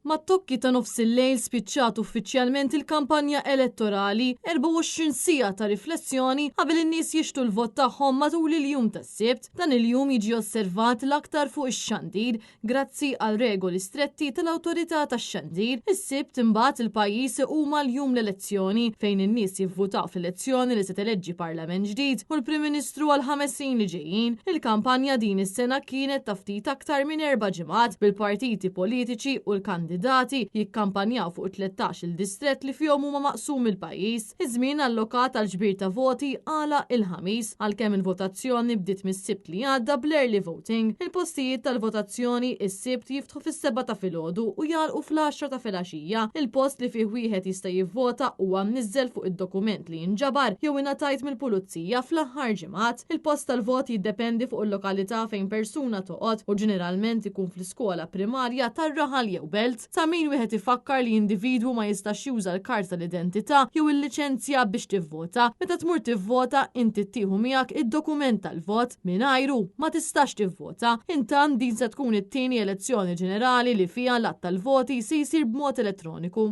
Mat-tokki ta' nofs il-lejl spiċċat uffiċjalment il-kampanja elettorali 24 sija ta' riflessjoni qabel in-nies jixtu l-vot tagħhom matul il-jum tas-Sibt. Dan il-jum jiġi osservat l-aktar fuq ix-xandir grazzi għal regoli stretti tal-awtorità tax-xandir. Is-Sibt imbagħad il-pajjiż huma l-jum l-elezzjoni fejn in-nies jivvutaw fl-elezzjoni li se teleġġi parlament ġdid u l-Prim Ministru għal 5 snin li ġejjin. Il-kampanja din is-sena kienet ta' ftit aktar minn 4 ġimgħat bil-partiti politiċi u l-kandidati jikkampanjaw fuq 13 il-distrett li fihom huma maqsum il-pajjiż. Iż-żmien allokat għal ġbir ta' voti għala il-ħamis għalkemm il-votazzjoni bdiet mis-Sibt li għadda bl-early voting. Il-postijiet tal-votazzjoni is-Sibt jiftħu fis-7 ta' filgħodu u jagħlqu fl-10 ta' filgħaxija. Il-post li fih wieħed jista' jivvota huwa mniżżel fuq id-dokument li jinġabar jew ingħatajt mill-pulizija fl-aħħar ġimgħat. Il-post tal-vot jiddependi fuq il-lokalità fejn persuna toqgħod u ġeneralment ikun fl-iskola primarja tar-Raħal jew Belt. Ta' min wieħed ifakkar li individwu ma jistax juża l-kart tal-identità jew il-liċenzja biex tivvota. Meta tmur tivvota inti ttieħu miegħek id-dokument tal-vot mingħajru ma tistax tivvota. Intant din se tkun it-tieni elezzjoni ġenerali li fiha l-att tal-voti se jsir b'mod elettroniku.